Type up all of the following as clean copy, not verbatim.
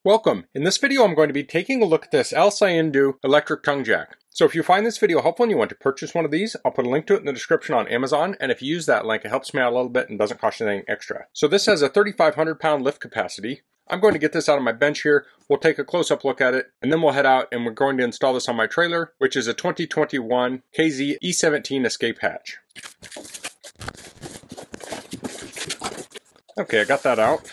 Welcome. In this video I'm going to be taking a look at this LCyindu electric tongue jack. So if you find this video helpful and you want to purchase one of these, I'll put a link to it in the description on Amazon, and if you use that link it helps me out a little bit and doesn't cost you anything extra. So this has a 3,500 pound lift capacity. I'm going to get this out of my bench here, we'll take a close-up look at it, and then we'll head out and we're going to install this on my trailer, which is a 2021 KZ E17 escape hatch. Okay, I got that out.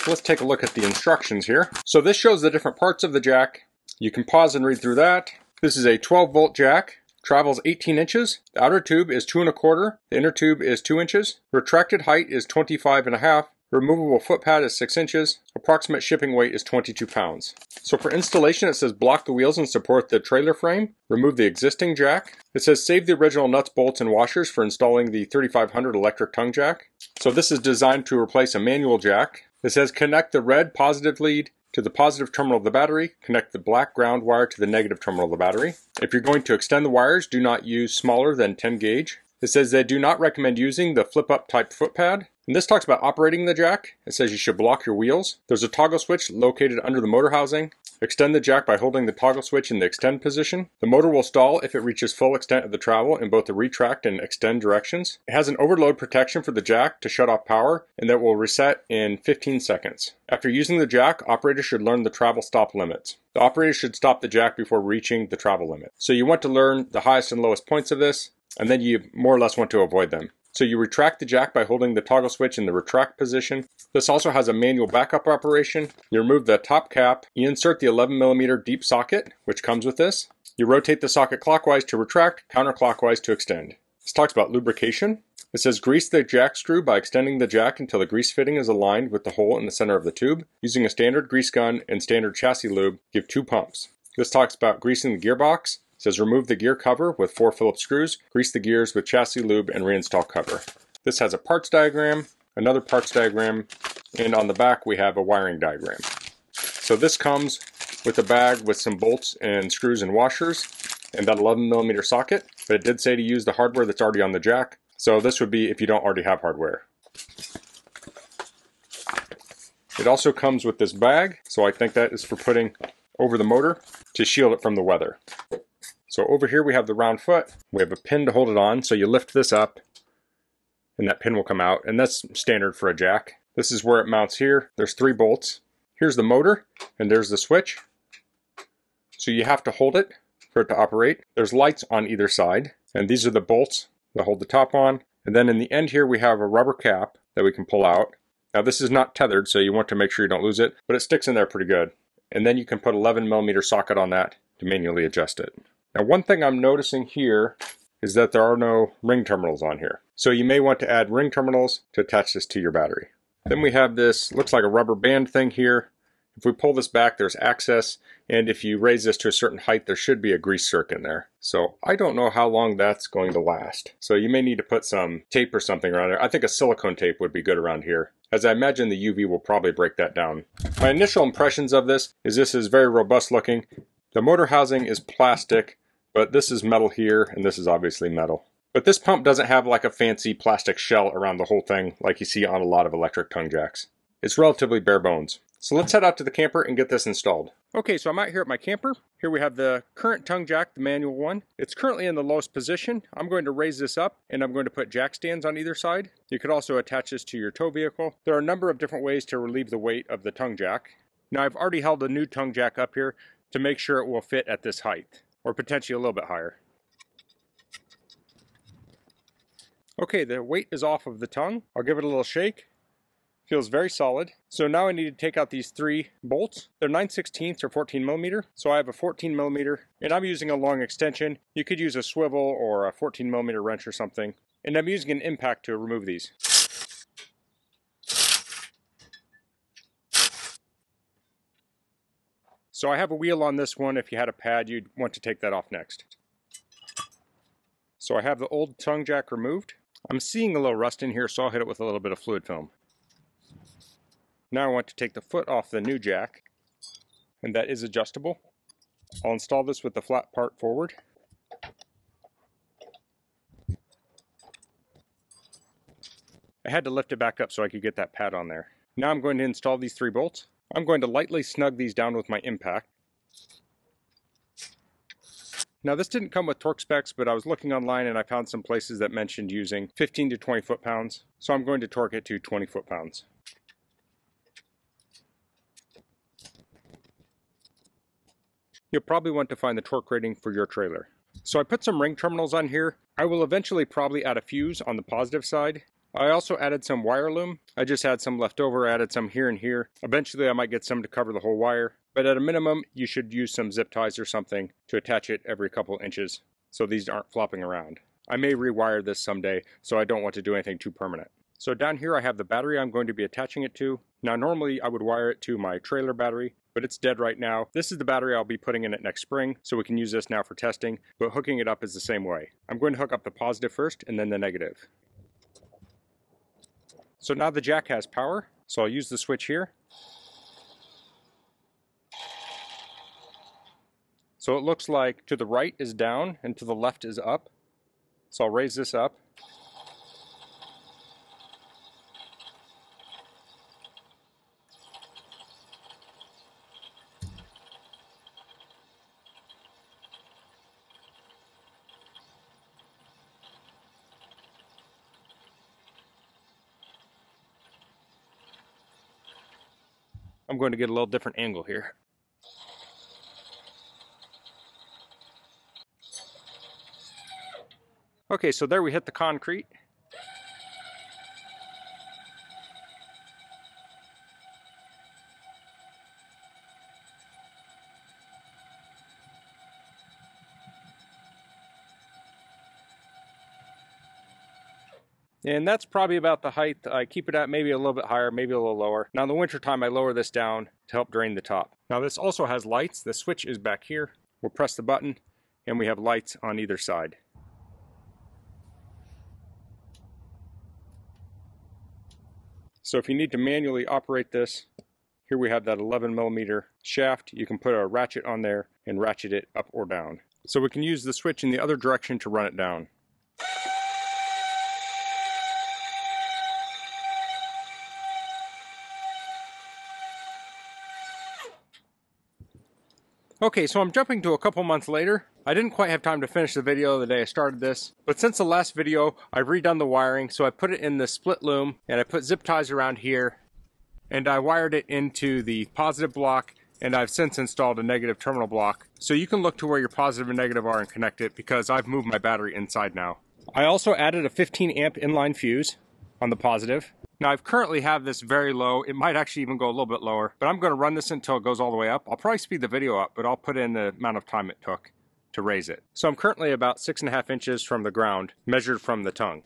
Let's take a look at the instructions here. So this shows the different parts of the jack. You can pause and read through that. This is a 12 volt jack, travels 18 inches. The outer tube is 2 1/4, the inner tube is 2 inches. Retracted height is 25.5. Removable foot pad is 6 inches. Approximate shipping weight is 22 pounds. So for installation it says block the wheels and support the trailer frame. Remove the existing jack. It says save the original nuts, bolts, and washers for installing the 3500 electric tongue jack. So this is designed to replace a manual jack. It says connect the red positive lead to the positive terminal of the battery. Connect the black ground wire to the negative terminal of the battery. If you're going to extend the wires, do not use smaller than 10 gauge. It says they do not recommend using the flip-up type foot pad. And this talks about operating the jack. It says you should block your wheels. There's a toggle switch located under the motor housing. Extend the jack by holding the toggle switch in the extend position. The motor will stall if it reaches full extent of the travel in both the retract and extend directions. It has an overload protection for the jack to shut off power, and that will reset in 15 seconds. After using the jack, operators should learn the travel stop limits. The operator should stop the jack before reaching the travel limit. So you want to learn the highest and lowest points of this, and then you more or less want to avoid them. So you retract the jack by holding the toggle switch in the retract position. This also has a manual backup operation. You remove the top cap. You insert the 11mm deep socket, which comes with this. You rotate the socket clockwise to retract, counterclockwise to extend. This talks about lubrication. It says grease the jack screw by extending the jack until the grease fitting is aligned with the hole in the center of the tube. Using a standard grease gun and standard chassis lube, give 2 pumps. This talks about greasing the gearbox. It says remove the gear cover with 4 Phillips screws, grease the gears with chassis lube, and reinstall cover. This has a parts diagram, another parts diagram, and on the back we have a wiring diagram. So this comes with a bag with some bolts and screws and washers and that 11mm socket, but it did say to use the hardware that's already on the jack. So this would be if you don't already have hardware. It also comes with this bag, so I think that is for putting over the motor to shield it from the weather. So over here we have the round foot. We have a pin to hold it on, so you lift this up and that pin will come out, and that's standard for a jack. This is where it mounts here. There's 3 bolts. Here's the motor and there's the switch. So you have to hold it for it to operate. There's lights on either side, and these are the bolts that hold the top on. And then in the end here we have a rubber cap that we can pull out. Now this is not tethered, so you want to make sure you don't lose it, but it sticks in there pretty good. And then you can put 11mm socket on that to manually adjust it. Now one thing I'm noticing here is that there are no ring terminals on here. So you may want to add ring terminals to attach this to your battery. Then we have this, looks like a rubber band thing here. If we pull this back, there's access, and if you raise this to a certain height, there should be a grease zerk in there. So I don't know how long that's going to last. So you may need to put some tape or something around there. I think a silicone tape would be good around here, as I imagine the UV will probably break that down. My initial impressions of this is very robust looking. The motor housing is plastic, but this is metal here, and this is obviously metal. But this pump doesn't have like a fancy plastic shell around the whole thing like you see on a lot of electric tongue jacks. It's relatively bare bones. So let's head out to the camper and get this installed. Okay, so I'm out here at my camper. Here we have the current tongue jack, the manual one. It's currently in the lowest position. I'm going to raise this up and I'm going to put jack stands on either side. You could also attach this to your tow vehicle. There are a number of different ways to relieve the weight of the tongue jack. Now I've already held a new tongue jack up here to make sure it will fit at this height, or potentially a little bit higher. Okay, the weight is off of the tongue. I'll give it a little shake. Feels very solid. So now I need to take out these 3 bolts. They're 9/16 or 14mm. So I have a 14mm, and I'm using a long extension. You could use a swivel or a 14mm wrench or something. And I'm using an impact to remove these. So I have a wheel on this one. If you had a pad, you'd want to take that off next. So I have the old tongue jack removed. I'm seeing a little rust in here, so I'll hit it with a little bit of fluid film. Now I want to take the foot off the new jack, and that is adjustable. I'll install this with the flat part forward. I had to lift it back up so I could get that pad on there. Now I'm going to install these 3 bolts. I'm going to lightly snug these down with my impact. Now this didn't come with torque specs, but I was looking online and I found some places that mentioned using 15 to 20 foot-pounds, so I'm going to torque it to 20 foot-pounds. You'll probably want to find the torque rating for your trailer. So I put some ring terminals on here. I will eventually probably add a fuse on the positive side. I also added some wire loom. I just had some left over, added some here and here. Eventually I might get some to cover the whole wire, but at a minimum you should use some zip ties or something to attach it every couple inches so these aren't flopping around. I may rewire this someday, so I don't want to do anything too permanent. So down here I have the battery I'm going to be attaching it to. Now normally I would wire it to my trailer battery, but it's dead right now. This is the battery I'll be putting in it next spring, so we can use this now for testing, but hooking it up is the same way. I'm going to hook up the positive first and then the negative. So now the jack has power, so I'll use the switch here. So it looks like to the right is down and to the left is up. So I'll raise this up. I'm going to get a little different angle here. Okay, so there we hit the concrete. And that's probably about the height. I keep it at maybe a little bit higher, maybe a little lower. Now in the wintertime I lower this down to help drain the top. Now this also has lights. The switch is back here. We'll press the button and we have lights on either side. So if you need to manually operate this, here we have that 11mm shaft. You can put a ratchet on there and ratchet it up or down. So we can use the switch in the other direction to run it down. Okay, so I'm jumping to a couple months later. I didn't quite have time to finish the video the day I started this, but since the last video, I've redone the wiring, so I put it in the split loom, and I put zip ties around here, and I wired it into the positive block, and I've since installed a negative terminal block. So you can look to where your positive and negative are and connect it, because I've moved my battery inside now. I also added a 15 amp inline fuse on the positive. Now I currently have this very low. It might actually even go a little bit lower, but I'm going to run this until it goes all the way up. I'll probably speed the video up, but I'll put in the amount of time it took to raise it. So I'm currently about 6.5 inches from the ground, measured from the tongue.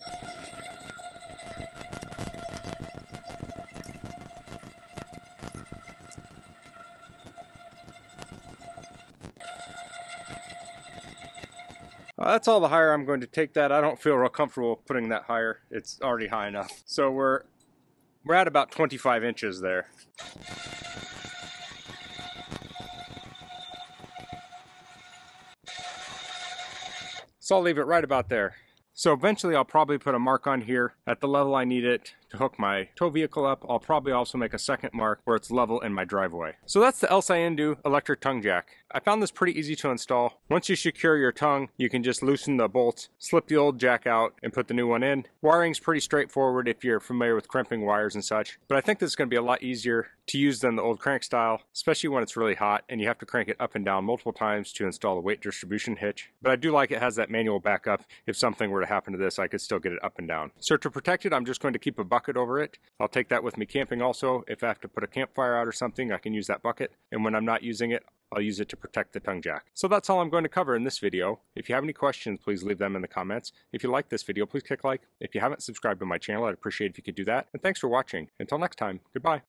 That's all the higher I'm going to take that. I don't feel real comfortable putting that higher. It's already high enough. So we're at about 25 inches there. So I'll leave it right about there. So eventually I'll probably put a mark on here at the level I need it to hook my tow vehicle up. I'll probably also make a second mark where it's level in my driveway. So that's the LCyindu electric tongue jack. I found this pretty easy to install. Once you secure your tongue, you can just loosen the bolts, slip the old jack out, and put the new one in. Wiring's pretty straightforward if you're familiar with crimping wires and such, but I think this is going to be a lot easier to use than the old crank style, especially when it's really hot and you have to crank it up and down multiple times to install the weight distribution hitch. But I do like it has that manual backup. If something were to happen to this, I could still get it up and down. So to protect it, I'm just going to keep a bucket over it. I'll take that with me camping also. If I have to put a campfire out or something, I can use that bucket. And when I'm not using it, I'll use it to protect the tongue jack. So that's all I'm going to cover in this video. If you have any questions, please leave them in the comments. If you like this video, please click like. If you haven't subscribed to my channel, I'd appreciate if you could do that. And thanks for watching. Until next time, goodbye.